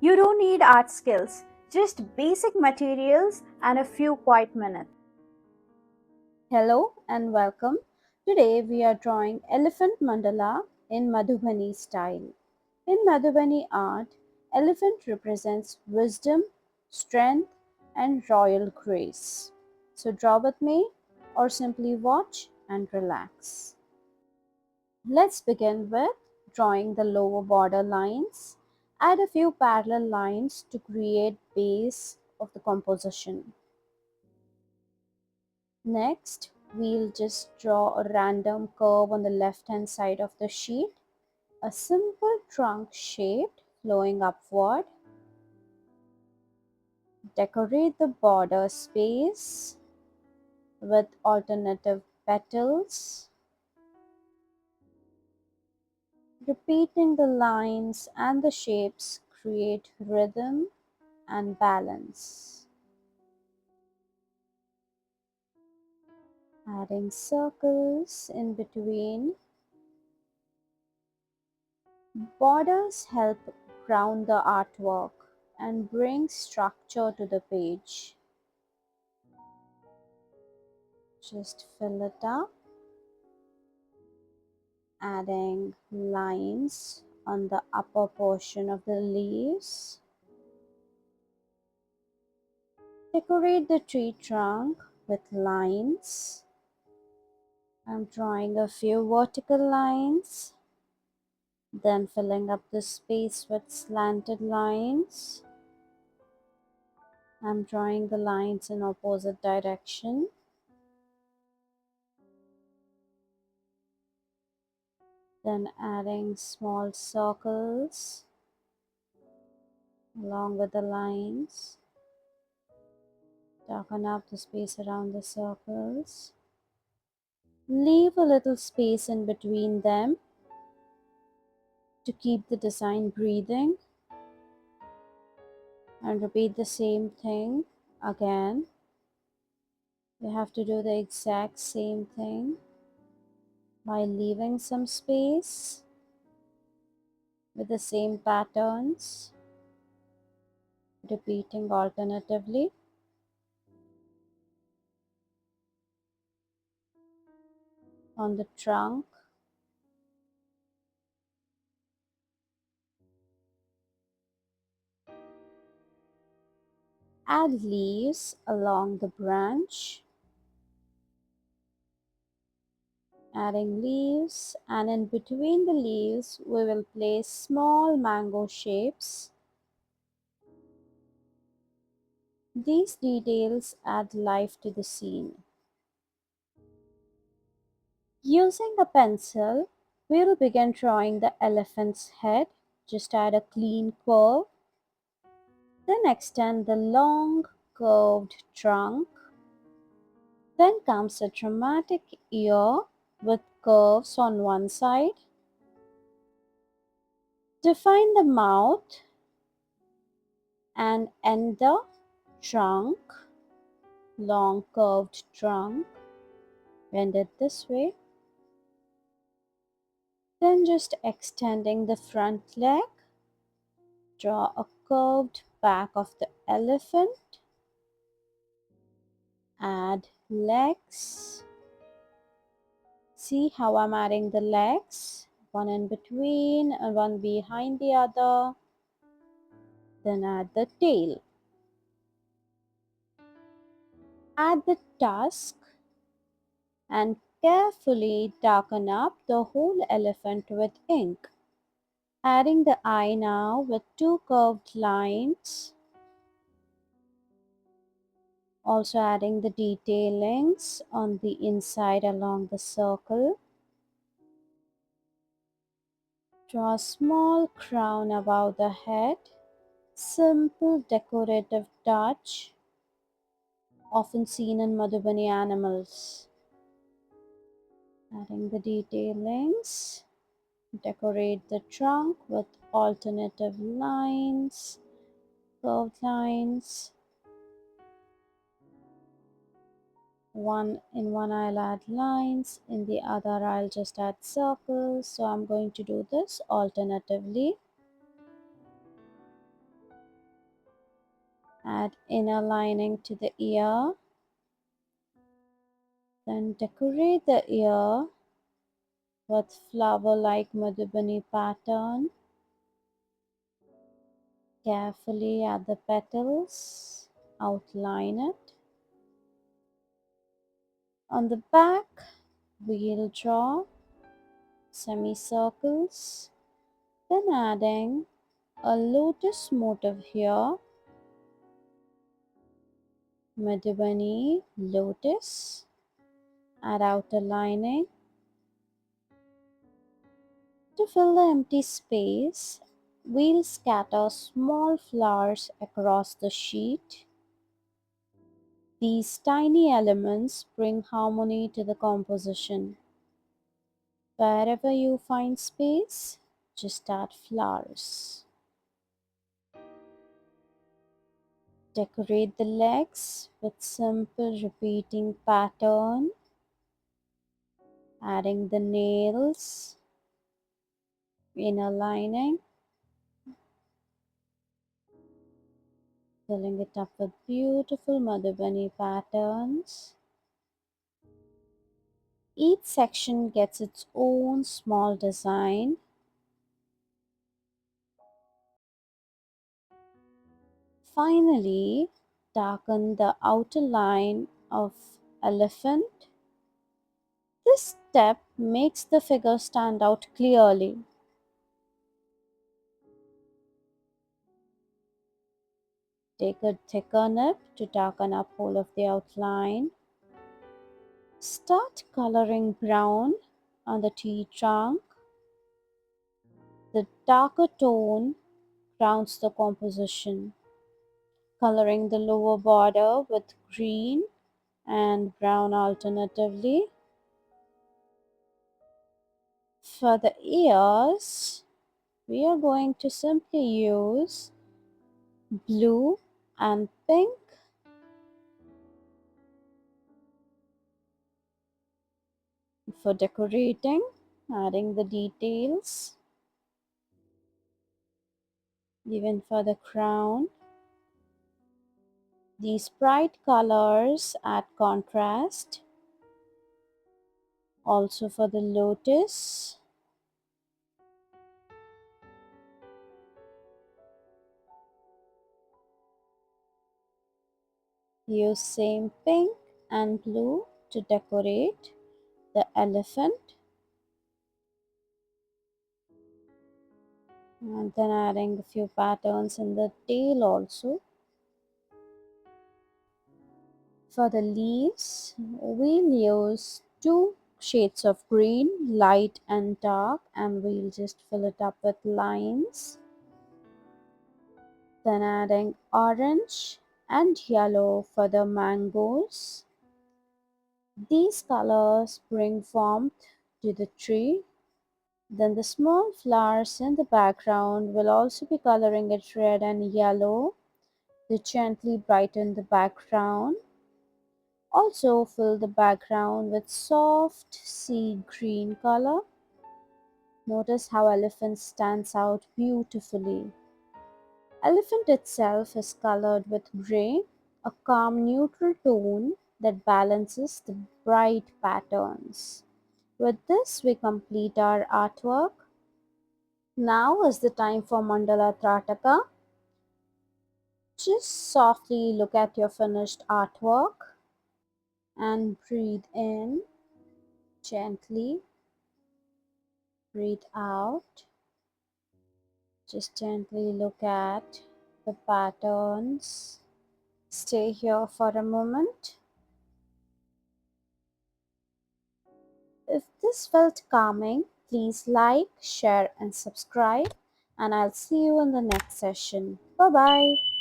You don't need art skills, just basic materials and a few quiet minutes. Hello and welcome. Today we are drawing elephant mandala in Madhubani style. In Madhubani art, elephant represents wisdom, strength and royal grace. So draw with me or simply watch and relax. Let's begin with drawing the lower border lines. Add a few parallel lines to create base of the composition. Next, we'll just draw a random curve on the left hand side of the sheet. A simple trunk shape flowing upward. Decorate the border space with alternative petals. Repeating the lines and the shapes create rhythm and balance. Adding circles in between. Borders help ground the artwork and bring structure to the page. Just fill it up, adding lines on the upper portion of the leaves. Decorate the tree trunk with lines. I'm drawing a few vertical lines, then filling up the space with slanted lines. I'm drawing the lines in opposite direction. Then adding small circles along with the lines. Darken up the space around the circles. Leave a little space in between them to keep the design breathing. And repeat the same thing again. You have to do the exact same thing by leaving some space with the same patterns, repeating alternatively. On the trunk, add leaves along the branch, adding leaves, and in between the leaves we will place small mango shapes. These details add life to the scene. Using a pencil, we will begin drawing the elephant's head. Just add a clean curve, then extend the long curved trunk. Then comes a dramatic ear with curves on one side. Define the mouth and end the trunk, long curved trunk. Bend it this way. Then just extending the front leg. Draw a curved back of the elephant. Add legs. See how I'm adding the legs? One in between and one behind the other. Then add the tail. Add the tusk and carefully darken up the whole elephant with ink. Adding the eye now with two curved lines. Also adding the detailings on the inside along the circle. Draw a small crown above the head. Simple decorative touch often seen in Madhubani animals. Adding the detailings. Decorate the trunk with alternative lines, curved lines. In one I'll add lines, in the other I'll just add circles. So I'm going to do this alternatively. Add inner lining to the ear. Then decorate the ear with flower-like Madhubani pattern. Carefully add the petals. Outline it. On the back, we'll draw semicircles. Then adding a lotus motif here. Madhubani lotus. Add outer lining. To fill the empty space, we'll scatter small flowers across the sheet. These tiny elements bring harmony to the composition. Wherever you find space, just add flowers. Decorate the legs with simple repeating pattern, adding the nails, inner lining, filling it up with beautiful Madhubani patterns. Each section gets its own small design. Finally, darken the outer line of elephant. This step makes the figure stand out clearly. Take a thicker nib to darken up whole of the outline. Start coloring brown on the tree trunk. The darker tone grounds the composition. Coloring the lower border with green and brown alternatively. For the ears, we are going to simply use blue and pink. For decorating, adding the details. Even for the crown, these bright colors add contrast. Also for the lotus, use same pink and blue to decorate the elephant, and then adding a few patterns in the tail also. For the leaves, we'll use two shades of green, light and dark, and we'll just fill it up with lines. Then adding orange and yellow for the mangoes. These colors bring warmth to the tree. Then the small flowers in the background will also be coloring it red and yellow to gently brighten the background. Also fill the background with soft sea green color. Notice how elephant stands out beautifully. Elephant itself is colored with grey, a calm neutral tone that balances the bright patterns. With this, we complete our artwork. Now is the time for Mandala Trataka. Just softly look at your finished artwork and breathe in gently, breathe out. Just gently look at the patterns. Stay here for a moment. If this felt calming, please like, share, and subscribe. And I'll see you in the next session. Bye bye.